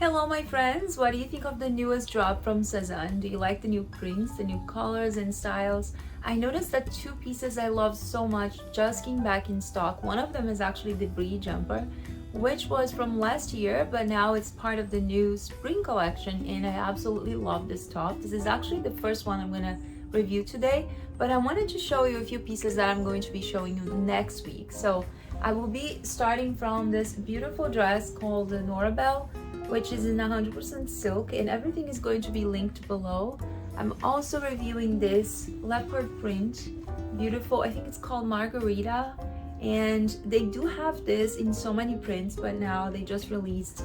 Hello my friends, what do you think of the newest drop from Sezane? Do you like the new prints, the new colors and styles? I noticed that two pieces I love so much just came back in stock. One of them is actually the Bree Jumper, which was from last year, but now it's part of the new spring collection and I absolutely love this top. This is actually the first one I'm gonna review today, but I wanted to show you a few pieces that I'm going to be showing you next week. So I will be starting from this beautiful dress called the Norabel, which is in 100% silk, and everything is going to be linked below. I'm also reviewing this leopard print, beautiful, I think it's called Marguarita, and they do have this in so many prints, but now they just released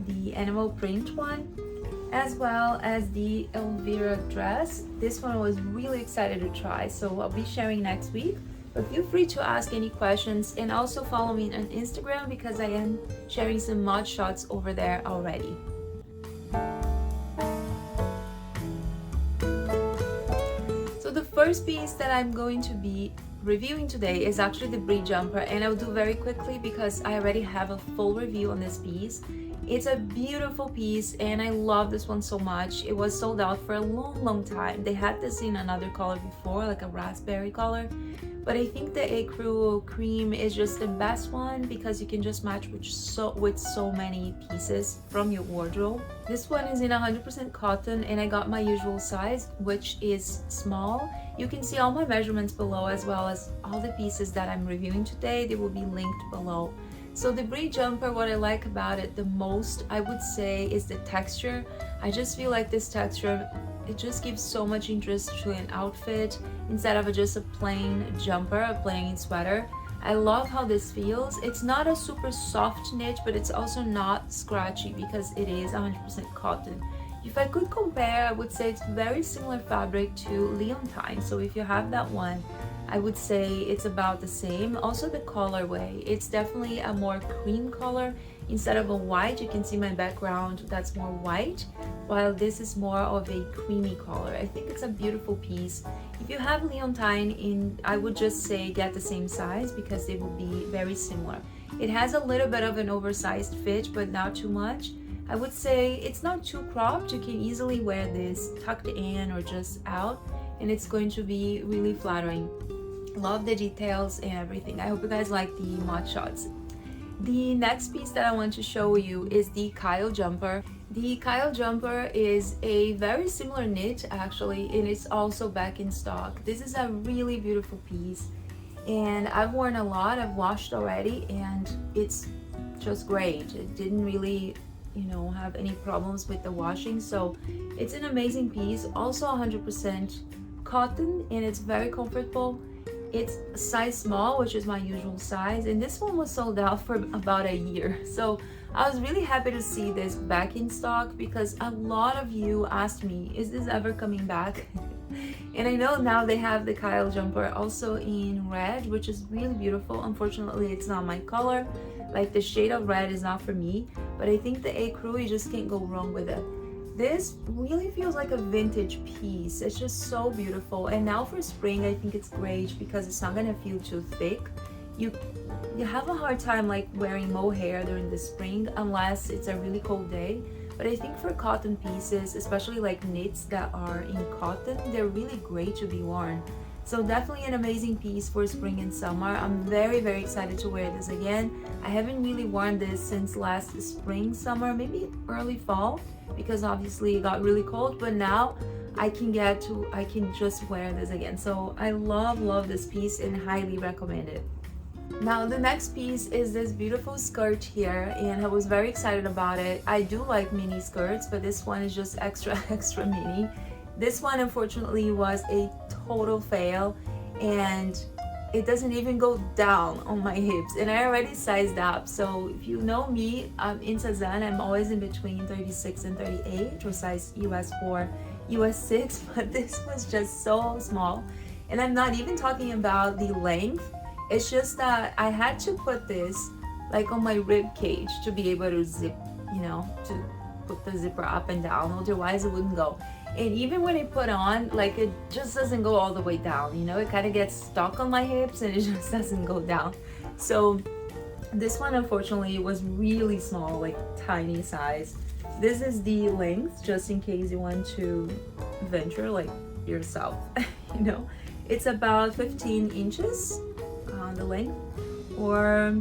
the animal print one, as well as the Elivira Dress. This one I was really excited to try, so I'll be sharing next week. But feel free to ask any questions and also follow me on Instagram because I am sharing some mod shots over there already. So the first piece that I'm going to be reviewing today is actually the Bree Jumper, and I'll do very quickly because I already have a full review on this piece. It's a beautiful piece and I love this one so much. It was sold out for a long time. They had this in another color before, like a raspberry color, but I think the ecru cream is just the best one because you can just match with so many pieces from your wardrobe. This one is in 100% cotton and I got my usual size, which is small. You can see all my measurements below as well as all the pieces that I'm reviewing today. They will be linked below. So the Bree Jumper, what I like about it the most, I would say, is the texture. I just feel like this texture, it just gives so much interest to an outfit instead of just a plain jumper, a plain sweater. I love how this feels. It's not a super soft knit, but it's also not scratchy because it is 100% cotton. If I could compare, I would say it's very similar fabric to Leontine. So if you have that one, I would say it's about the same. Also the colorway, it's definitely a more cream color instead of a white. You can see my background, that's more white, while this is more of a creamy color. I think it's a beautiful piece. If you have Leontine, I would just say get the same size because they will be very similar. It has a little bit of an oversized fit, but not too much. I would say it's not too cropped. You can easily wear this tucked in or just out, and it's going to be really flattering. Love the details and everything. I hope you guys like the mod shots. The next piece that I want to show you is the Kyle Jumper. The Kyle Jumper is a very similar knit actually, and it's also back in stock. This is a really beautiful piece and I've worn a lot. I've washed already and it's just great. It didn't really, have any problems with the washing, so it's an amazing piece. Also 100% cotton and it's very comfortable. It's a size small, which is my usual size, and this one was sold out for about a year. So I was really happy to see this back in stock because a lot of you asked me, is this ever coming back? And I know now they have the Kyle Jumper also in red, which is really beautiful. Unfortunately, it's not my color. Like the shade of red is not for me, but I think the ecru, you just can't go wrong with it. This really feels like a vintage piece. It's just so beautiful. And now for spring, I think it's great because it's not gonna feel too thick. You have a hard time like wearing mohair during the spring unless it's a really cold day. But I think for cotton pieces, especially like knits that are in cotton, they're really great to be worn. So definitely an amazing piece for spring and summer. I'm very excited to wear this again. I haven't really worn this since last spring, summer, maybe early fall, because obviously it got really cold, but now I can just wear this again. So I love this piece and highly recommend it. Now the next piece is this beautiful skirt here, and I was very excited about it. I do like mini skirts, but this one is just extra mini. This one unfortunately was a total fail and it doesn't even go down on my hips, and I already sized up. So if you know me, in Sezane, I'm always in between 36 and 38 or size US 4, US 6, but this was just so small. And I'm not even talking about the length. It's just that I had to put this like on my rib cage to be able to zip, to put the zipper up and down, otherwise it wouldn't go. And even when I put on, like, it just doesn't go all the way down, it kind of gets stuck on my hips and it just doesn't go down. So This one unfortunately was really small, like tiny size. This is the length, just in case you want to venture like yourself. You know, it's about 15 inches on the length, or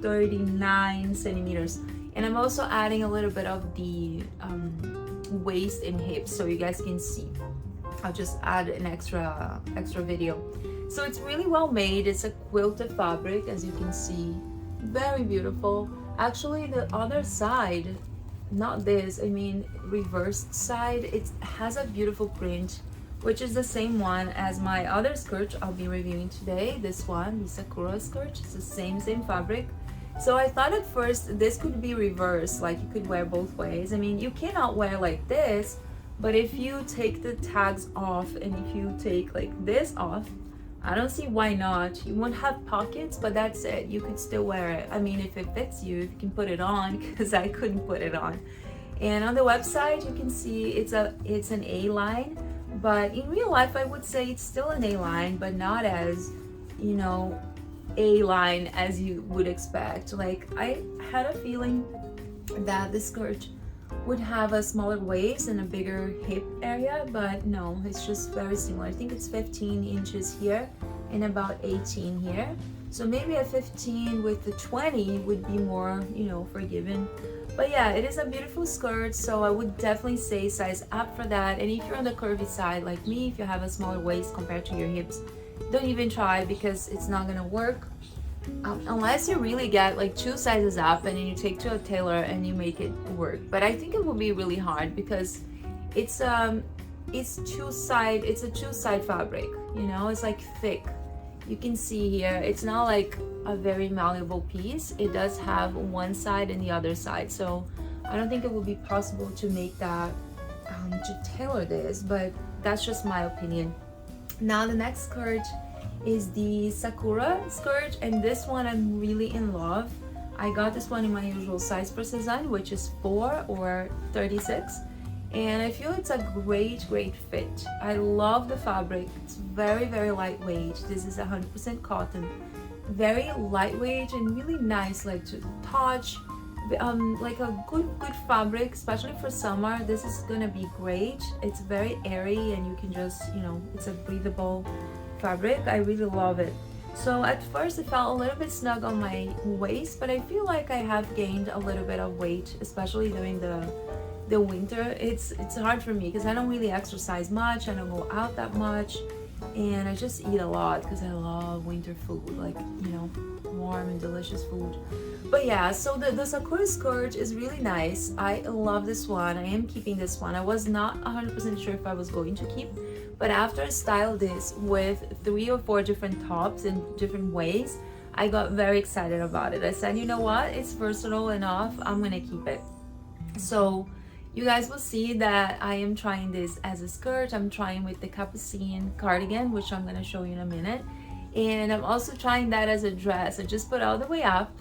39 centimeters. And I'm also adding a little bit of the waist and hips so you guys can see. I'll just add an extra video. So it's really well made. It's a quilted fabric, as you can see. Very beautiful. Actually, the other side, not this, I mean reversed side, it has a beautiful print, which is the same one as my other skirt I'll be reviewing today. This one, the Sakura skirt, it's the same fabric. So I thought at first this could be reversed, like you could wear both ways. I mean, you cannot wear like this, but if you take the tags off and if you take like this off, I don't see why not. You won't have pockets, but that's it. You could still wear it. I mean, if it fits you, if you can put it on, because I couldn't put it on. And on the website, you can see it's an A-line, but in real life, I would say it's still an A-line, but not as, you know, A-line as you would expect. Like, I had a feeling that the skirt would have a smaller waist and a bigger hip area, but no, it's just very similar. I think it's 15 inches here and about 18 here. So maybe a 15 with the 20 would be more, you know, forgiving. But yeah, it is a beautiful skirt, so I would definitely say size up for that. And if you're on the curvy side like me, if you have a smaller waist compared to your hips, don't even try, because it's not gonna work. Unless you really get like 2 sizes up and then you take to a tailor and you make it work. But I think it will be really hard because it's a two-side fabric, you know, it's like thick. You can see here, it's not like a very malleable piece. It does have one side and the other side, so I don't think it will be possible to make that, to tailor this, but that's just my opinion. Now the next skirt is the Sakura skirt, and this one I'm really in love. I got this one in my usual size for Sezane, which is 4 or 36, and I feel it's a great fit. I love the fabric. It's very lightweight. This is 100% cotton, very lightweight and really nice, like to touch. Like a good fabric, especially for summer. This is gonna be great. It's very airy and you can just, you know, it's a breathable fabric. I really love it. So at first it felt a little bit snug on my waist, but I feel like I have gained a little bit of weight, especially during the winter. It's hard for me because I don't really exercise much, I don't go out that much, and I just eat a lot because I love winter food, like, you know, warm and delicious food. But yeah, so the Sakura skirt is really nice. I love this one. I am keeping this one. I was not 100% sure if I was going to keep, but after I styled this with 3 or 4 different tops in different ways, I got very excited about it. I said, you know what, it's versatile enough, I'm gonna keep it. So you guys will see that I am trying this as a skirt. I'm trying with the Capucine Cardigan, which I'm gonna show you in a minute. And I'm also trying that as a dress. I just put all the way up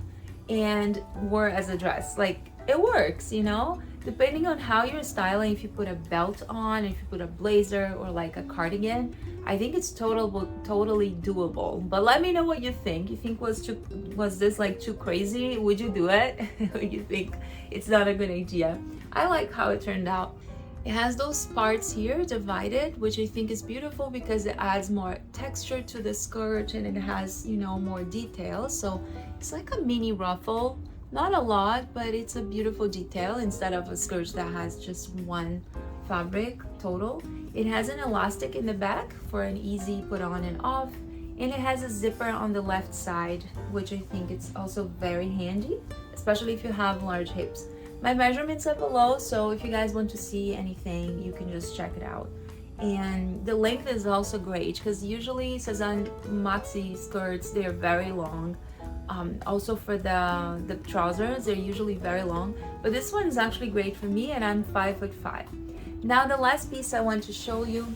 and wore as a dress. Like, it works, you know, depending on how you're styling. If you put a belt on, if you put a blazer or like a cardigan, I think it's totally doable. But let me know what you think. You think was this like too crazy? Would you do it? Or you think it's not a good idea? I like how it turned out. It has those parts here divided, which I think is beautiful because it adds more texture to the skirt and it has, you know, more details. So it's like a mini ruffle, not a lot, but it's a beautiful detail instead of a skirt that has just one fabric total. It has an elastic in the back for an easy put on and off, and it has a zipper on the left side, which I think it's also very handy, especially if you have large hips. My measurements are below, so if you guys want to see anything, you can just check it out. And the length is also great because usually Sezane maxi skirts, they're very long. Also for the trousers, they're usually very long, but this one is actually great for me, and I'm 5'5". Now the last piece I want to show you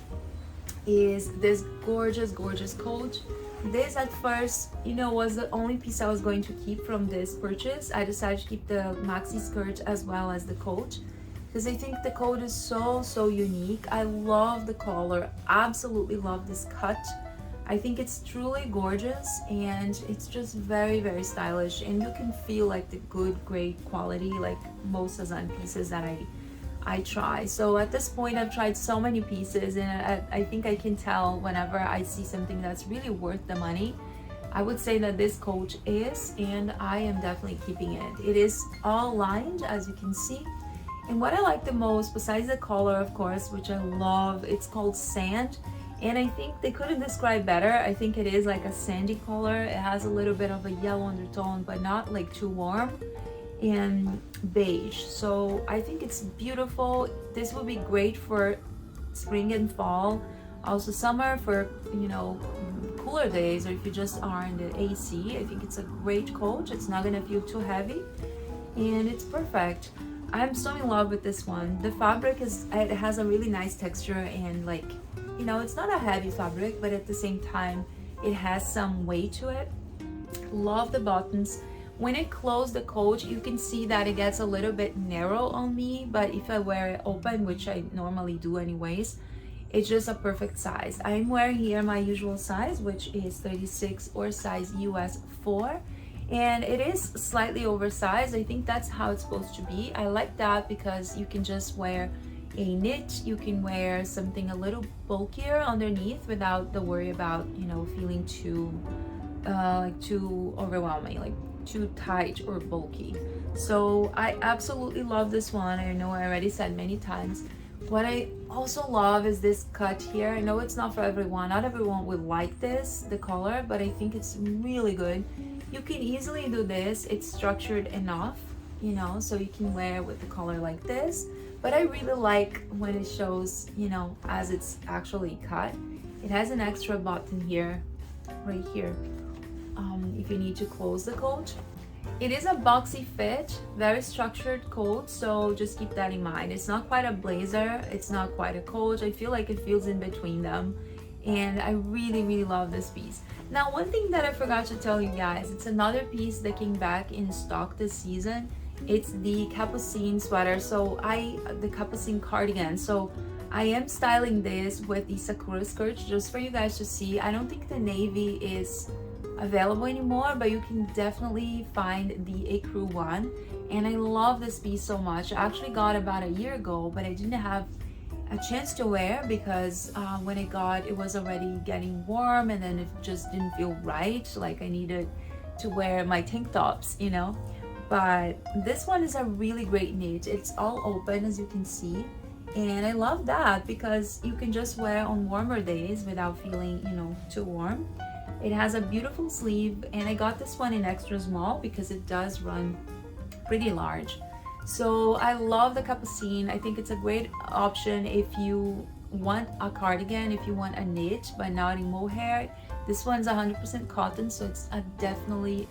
is this gorgeous coat. This at first, you know, was the only piece I was going to keep from this purchase. I decided to keep the maxi skirt as well as the coat because I think the coat is so unique. I love the collar, absolutely love this cut. I think it's truly gorgeous, and it's just very, very stylish, and you can feel like the good, great quality like most Sezane pieces that I try. So at this point, I've tried so many pieces, and I think I can tell whenever I see something that's really worth the money. I would say that this coach is, and I am definitely keeping it. It is all lined, as you can see. And what I like the most, besides the color, of course, which I love, it's called Sand. And I think they couldn't describe better. I think it is like a sandy color. It has a little bit of a yellow undertone, but not like too warm, and beige. So I think it's beautiful. This would be great for spring and fall. Also summer for, you know, cooler days, or if you just are in the AC. I think it's a great coat. It's not gonna feel too heavy, and it's perfect. I'm so in love with this one. The fabric it has a really nice texture, and like, you know, it's not a heavy fabric, but at the same time it has some weight to it. Love the buttons. When it closed the coat, you can see that it gets a little bit narrow on me, but if I wear it open, which I normally do anyways, it's just a perfect size. I'm wearing here my usual size, which is 36 or size US 4, and it is slightly oversized. I think that's how it's supposed to be. I like that because you can just wear a knit, you can wear something a little bulkier underneath without the worry about, you know, feeling too too overwhelming, like too tight or bulky. So I absolutely love this one. I know I already said many times. What I also love is this cut here. I know it's not for everyone. Not everyone would like this, the color, but I think it's really good. You can easily do this. It's structured enough, you know, so you can wear with the color like this. But I really like when it shows, you know, as it's actually cut. It has an extra button here, right here, if you need to close the coat. It is a boxy fit, very structured coat, so just keep that in mind. It's not quite a blazer, it's not quite a coat. I feel like it feels in between them, and I really, really love this piece. Now, one thing that I forgot to tell you guys, it's another piece that came back in stock this season. It's the Capucine sweater, the Capucine cardigan. So I am styling this with the Sakura skirt just for you guys to see. I don't think the navy is available anymore, but you can definitely find the ecru one, and I love this piece so much. I actually got about a year ago, but I didn't have a chance to wear because when I got it was already getting warm, and then it just didn't feel right, like I needed to wear my tank tops, you know. But this one is a really great knit. It's all open, as you can see, and I love that because you can just wear on warmer days without feeling, you know, too warm. It has a beautiful sleeve, and I got this one in extra small because it does run pretty large. So I love the Capucine. I think it's a great option if you want a cardigan, if you want a knit but not in mohair. This one's 100% cotton, so it's definitely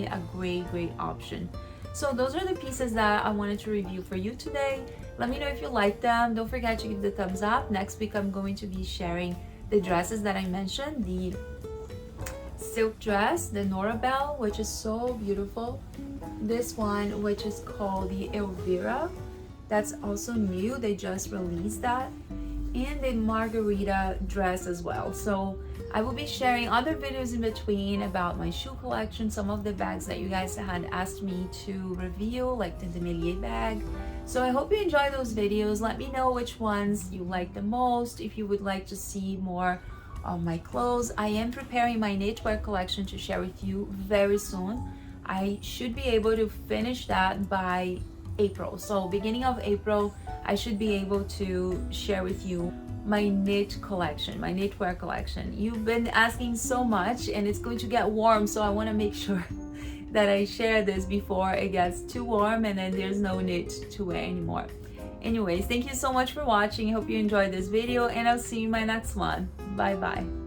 a great option. So those are the pieces that I wanted to review for you today. Let me know if you like them. Don't forget to give the thumbs up. Next week I'm going to be sharing the dresses that I mentioned, the silk dress, the Norabel, which is so beautiful. This one, which is called the Elivira, that's also new, they just released that, and the Marguarita Dress as well. So I will be sharing other videos in between about my shoe collection, some of the bags that you guys had asked me to review, like the Demier bag. So I hope you enjoy those videos. Let me know which ones you like the most. If you would like to see more of my clothes, I am preparing my knitwear collection to share with you very soon. I should be able to finish that by April. So beginning of April, I should be able to share with you my knit collection, my knitwear collection. You've been asking so much, and it's going to get warm, so I want to make sure that I share this before it gets too warm and then there's no knit to wear anymore. Anyways, thank you so much for watching. I hope you enjoyed this video, and I'll see you in my next one. Bye bye.